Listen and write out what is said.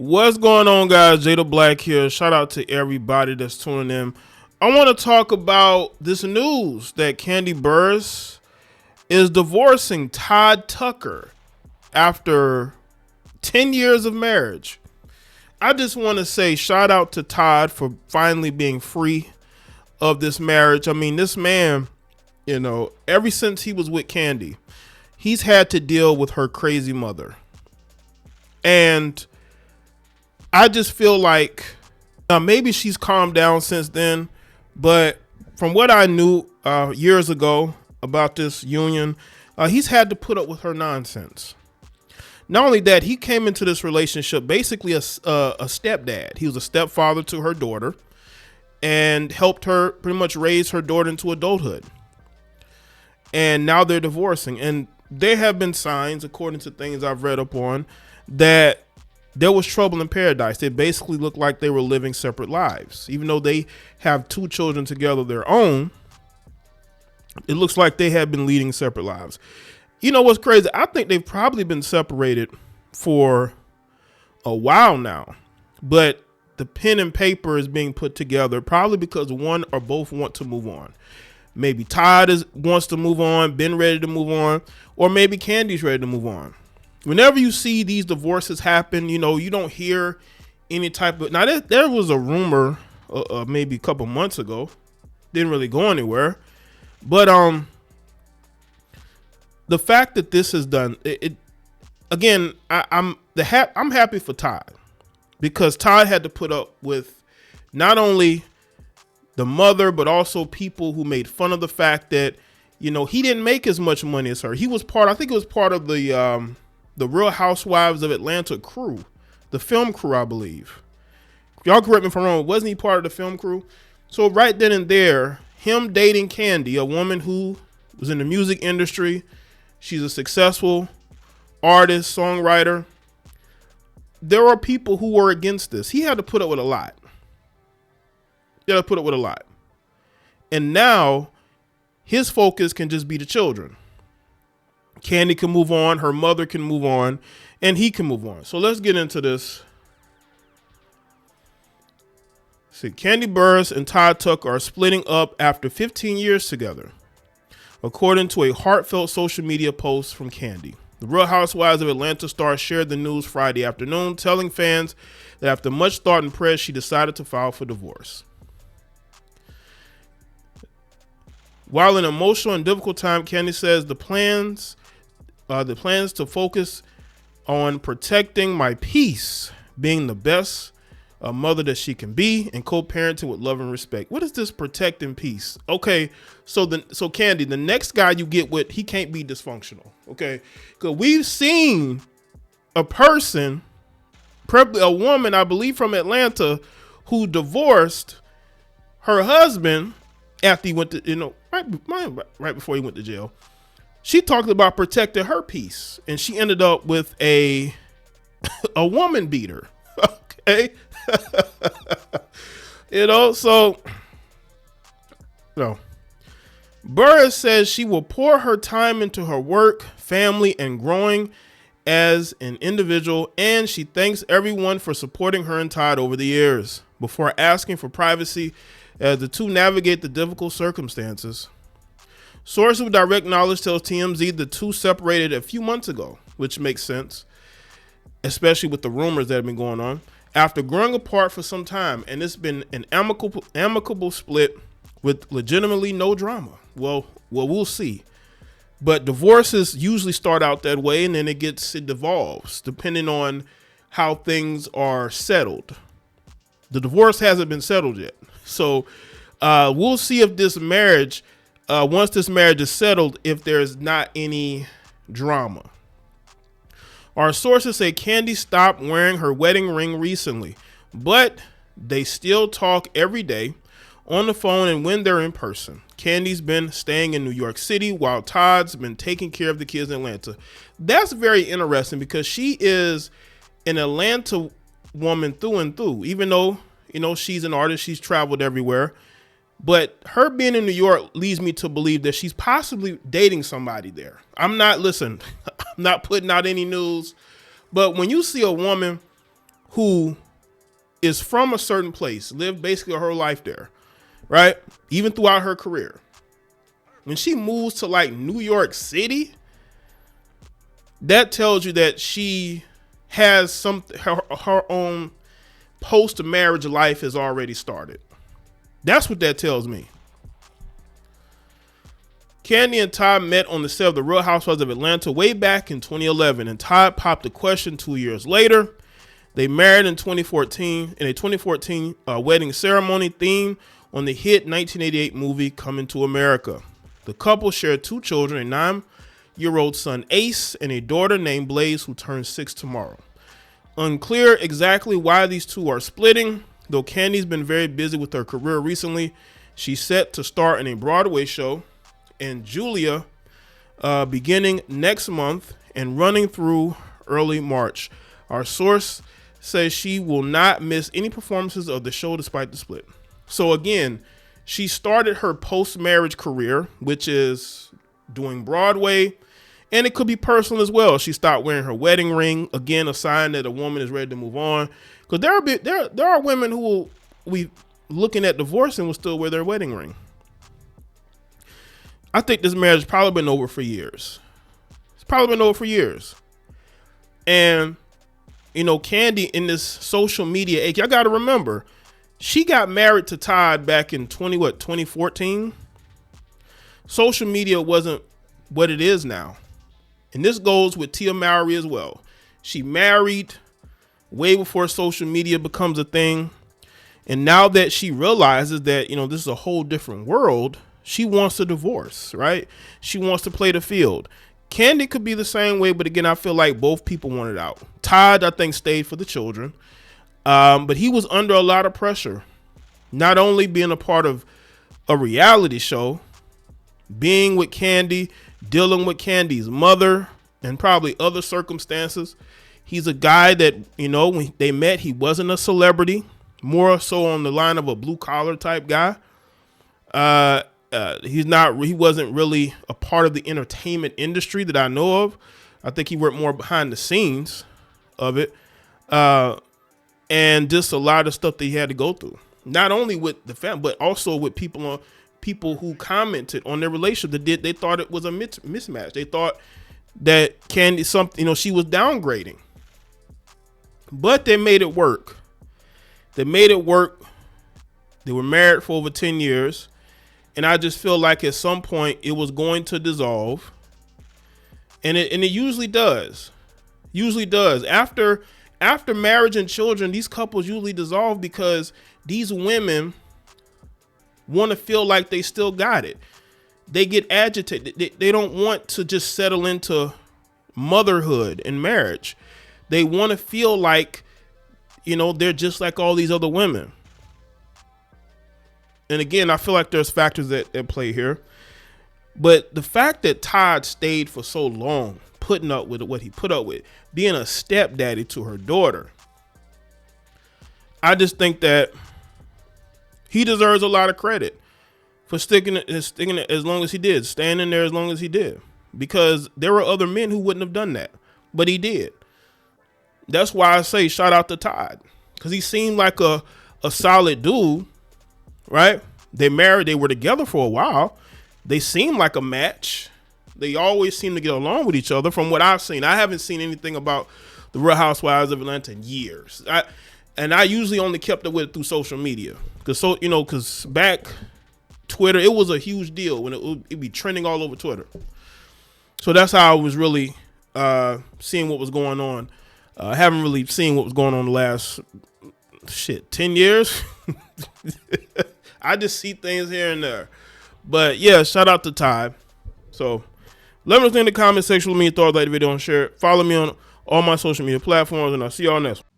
What's going on, guys? Jada Black here. Shout out to everybody that's tuning in. I want to talk about this news that Kandi Burress is divorcing Todd Tucker after 10 years of marriage. I just want to say shout out to Todd for finally being free of this marriage. I mean, this man, ever since he was with Kandi, he's had to deal with her crazy mother. And I just feel like maybe she's calmed down since then, but from what I knew years ago about this union, he's had to put up with her nonsense. Not only that, he came into this relationship basically a stepdad. He was a stepfather to her daughter and helped her pretty much raise her daughter into adulthood. And now they're divorcing. And there have been signs, according to things I've read up on, that there was trouble in paradise. They basically looked like they were living separate lives. Even though they have two children together of their own, it looks like they have been leading separate lives. You know what's crazy? I think they've probably been separated for a while now, but the pen and paper is being put together probably because one or both want to move on. Maybe Todd wants to move on, been ready to move on, or maybe Kandi's ready to move on. Whenever you see these divorces happen, you don't hear any type of... Now, there was a rumor maybe a couple months ago. Didn't really go anywhere. But the fact that this is done, again, I'm happy for Todd. Because Todd had to put up with not only the mother, but also people who made fun of the fact that, he didn't make as much money as her. He was part of the Real Housewives of Atlanta crew, the film crew, I believe. Y'all correct me if I'm wrong. Wasn't he part of the film crew? So right then and there, him dating Kandi, a woman who was in the music industry, she's a successful artist, songwriter. There are people who were against this. He had to put up with a lot. And now his focus can just be the children. Kandi can move on, her mother can move on, and he can move on. So let's get into this. See, Kandi Burress and Todd Tucker are splitting up after 15 years together, according to a heartfelt social media post from Kandi. The Real Housewives of Atlanta star shared the news Friday afternoon, telling fans that after much thought and prayer, she decided to file for divorce. While in an emotional and difficult time, Kandi says the plans to focus on protecting my peace, being the best mother that she can be, and co-parenting with love and respect. What is this protecting peace? Okay, so Kandi, the next guy you get with, he can't be dysfunctional. Okay, because we've seen a person, probably a woman, I believe from Atlanta, who divorced her husband after he went to, right before he went to jail. She talked about protecting her peace, and she ended up with a woman beater. Okay. Burress says she will pour her time into her work, family, and growing as an individual, and she thanks everyone for supporting her and Todd over the years, before asking for privacy as the two navigate the difficult circumstances. Sources with direct knowledge tells TMZ the two separated a few months ago, which makes sense, especially with the rumors that have been going on, after growing apart for some time, and it's been an amicable split with legitimately no drama. Well, we'll see. But divorces usually start out that way, and then it devolves depending on how things are settled. The divorce hasn't been settled yet, so we'll see if this marriage. Once this marriage is settled, if there's not any drama. Our sources say Kandi stopped wearing her wedding ring recently, but they still talk every day on the phone and when they're in person. Kandi's been staying in New York City while Todd's been taking care of the kids in Atlanta. That's very interesting because she is an Atlanta woman through and through, even though, she's an artist, she's traveled everywhere. But her being in New York leads me to believe that she's possibly dating somebody there. I'm not putting out any news, but when you see a woman who is from a certain place, lived basically her life there, right? Even throughout her career. When she moves to like New York City, that tells you that she has her own post-marriage life has already started. That's what that tells me. Kandi and Todd met on the set of The Real Housewives of Atlanta way back in 2011, and Todd popped the question 2 years later. They married in 2014 in a 2014 wedding ceremony themed on the hit 1988 movie Coming to America. The couple shared 2 children, a 9-year-old son Ace and a daughter named Blaze, who turns 6 tomorrow. Unclear exactly why these two are splitting, though Kandi's been very busy with her career recently. She's set to star in a Broadway show and Julia beginning next month and running through early March. Our source says she will not miss any performances of the show despite the split. So again, she started her post-marriage career, which is doing Broadway, and it could be personal as well. She stopped wearing her wedding ring. Again, a sign that a woman is ready to move on. Because there are women who will be looking at divorce and will still wear their wedding ring. I think this marriage has probably been over for years. It's probably been over for years. And, you know, Kandi in this social media age, y'all got to remember, she got married to Todd back in 2014. Social media wasn't what it is now. And this goes with Tia Mowry as well. She married way before social media becomes a thing. And now that she realizes that, you know, this is a whole different world, she wants a divorce, right? She wants to play the field. Kandi could be the same way, but again, I feel like both people wanted out. Todd, I think, stayed for the children. But he was under a lot of pressure. Not only being a part of a reality show, being with Kandi, dealing with Kandi's mother, and probably other circumstances. He's a guy that, you know, when they met, he wasn't a celebrity, more so on the line of a blue collar type guy. He wasn't really a part of the entertainment industry that I know of. I think he worked more behind the scenes of it. And just a lot of stuff that he had to go through, not only with the family, but also with people who commented on their relationship that they thought it was a mismatch. They thought that Kandi, you know, she was downgrading, but they made it work. They made it work. They were married for over 10 years. And I just feel like at some point it was going to dissolve. And it usually does. Usually does. After marriage and children, these couples usually dissolve because these women want to feel like they still got it. They get agitated. They don't want to just settle into motherhood and marriage. They want to feel like, you know, they're just like all these other women. And again, I feel like there's factors that play here. But the fact that Todd stayed for so long, putting up with what he put up with, being a stepdaddy to her daughter, I just think that he deserves a lot of credit for sticking it as long as he did, standing there as long as he did. Because there were other men who wouldn't have done that, but he did. That's why I say shout out to Todd, because he seemed like a solid dude, right? They married, they were together for a while. They seemed like a match. They always seem to get along with each other from what I've seen. I haven't seen anything about the Real Housewives of Atlanta in years. I usually only kept up with it through social media. Because back Twitter, it was a huge deal when it'd be trending all over Twitter. So that's how I was really seeing what was going on. I haven't really seen what was going on the last 10 years. I just see things here and there. But yeah, shout out to Todd. So let me know in the comment section. Let me thoughts, like the video and share it. Follow me on all my social media platforms, and I'll see y'all next one.